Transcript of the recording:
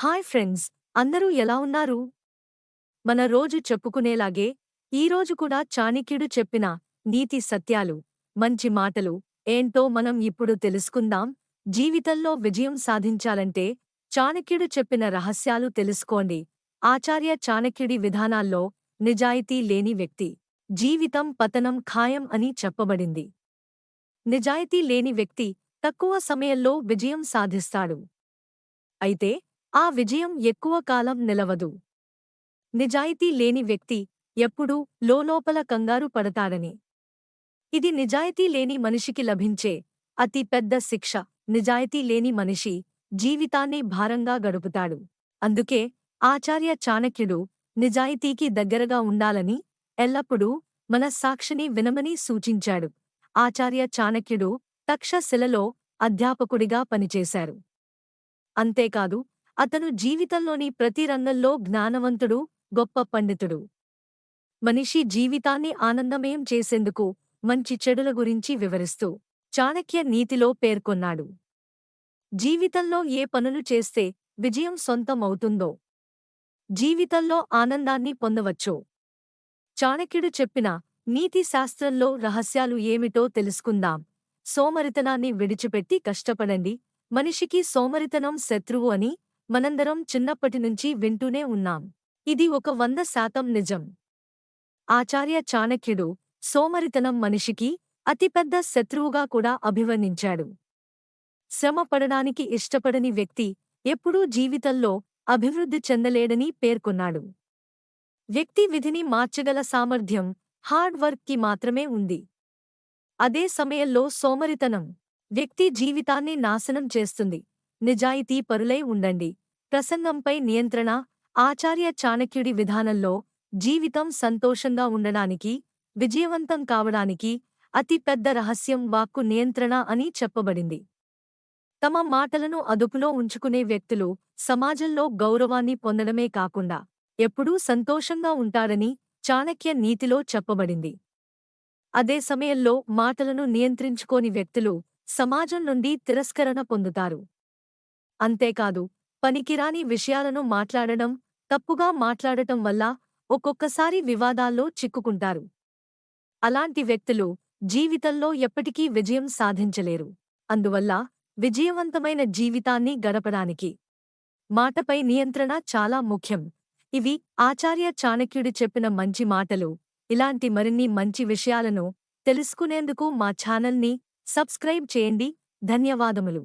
Hi friends, అందరూ ఎలా ఉన్నారు? మన రోజు చెప్పుకునేలాగే ఈరోజు కూడా చాణక్యుడు చెప్పిన నీతి సత్యాలు, మంచి మాటలు ఏంటో మనం ఇప్పుడు తెలుసుకుందాం. జీవితంలో విజయం సాధించాలంటే చాణక్యుడు చెప్పిన రహస్యాలు తెలుసుకోండి. ఆచార్య చాణక్యుడి విధానాల్లో నిజాయితీ లేని వ్యక్తి జీవితం పతనం ఖాయం అని చెప్పబడింది. నిజాయితీ లేని వ్యక్తి తక్కువ సమయంలో విజయం సాధిస్తాడు. అయితే ఆ విజయం ఎక్కువ కాలం నిలవదు. నిజాయితీ లేని వ్యక్తి ఎప్పుడూ లోలోపల కంగారు పడతాడని. ఇది నిజాయితీ లేని మనిషికి లభించే అతి పెద్ద శిక్ష. నిజాయితీ లేని మనిషి జీవితాన్ని భారంగా గడుపుతాడు. అందుకే ఆచార్య చాణక్యుడు నిజాయితీకి దగ్గరగా ఉండాలని, ఎల్లప్పుడూ మన సాక్షిని వినమని సూచించాడు. ఆచార్య చాణక్యుడు తక్షశిలలో అధ్యాపకుడిగా పనిచేశారు. అంతేకాదు, అతను జీవితంలోని ప్రతి రంగంలో జ్ఞానవంతుడు, గొప్ప పండితుడు. మనిషి జీవితాన్ని ఆనందమయం చేసేందుకు మంచి చెడుల గురించి వివరిస్తూ చాణక్య నీతిలో పేర్కొన్నాడు. జీవితంలో ఏ పనులు చేస్తే విజయం సొంతం అవుతుందో, జీవితంలో ఆనందాన్ని పొందవచ్చో చాణక్యుడు చెప్పిన నీతి శాస్త్రంలో రహస్యాలు ఏమిటో తెలుసుకుందాం. సోమరితనాన్ని విడిచిపెట్టి కష్టపడండి. మనిషికి సోమరితనం శత్రువు అని మనందరం చిన్నప్పటినుంచి వింటూనే ఉన్నాం. ఇది 100% నిజం. ఆచార్య చాణక్యుడు సోమరితనం మనిషికి అతిపెద్ద శత్రువుగా కూడా అభివర్ణించాడు. శ్రమ పడడానికి ఇష్టపడని వ్యక్తి ఎప్పుడూ జీవితంలో అభివృద్ధి చెందలేడని పేర్కొన్నాడు. వ్యక్తి విధిని మార్చగల సామర్థ్యం హార్డ్ వర్క్ కి మాత్రమే ఉంది. అదే సమయంలో సోమరితనం వ్యక్తి జీవితాన్ని నాశనం చేస్తుంది. నిజాయితీ పరులై ఉండండి. ప్రసంగంపై నియంత్రణ. ఆచార్య చాణక్యుడి విధానంలో జీవితం సంతోషంగా ఉండడానికి, విజయవంతం కావడానికి అతి పెద్ద రహస్యం వాక్కు నియంత్రణ అని చెప్పబడింది. తమ మాటలను అదుపులో ఉంచుకునే వ్యక్తులు సమాజంలో గౌరవాన్ని పొందడమే కాకుండా ఎప్పుడూ సంతోషంగా ఉంటారని చాణక్య నీతిలో చెప్పబడింది. అదే సమయంలో మాటలను నియంత్రించుకోని వ్యక్తులు సమాజం నుండి తిరస్కరణ పొందుతారు. అంతేకాదు, పనికిరాని విషయాలను మాట్లాడడం, తప్పుగా మాట్లాడటం వల్ల ఒక్కొక్కసారి వివాదాల్లో చిక్కుకుంటారు. అలాంటి వ్యక్తులు జీవితంలో ఎప్పటికీ విజయం సాధించలేరు. అందువల్ల విజయవంతమైన జీవితాన్ని గడపడానికి మాటపై నియంత్రణ చాలా ముఖ్యం. ఇవి ఆచార్య చాణక్యుడు చెప్పిన మంచి మాటలు. ఇలాంటి మరిన్ని మంచి విషయాలను తెలుసుకునేందుకు మా ఛానల్ని సబ్స్క్రైబ్ చేయండి. ధన్యవాదములు.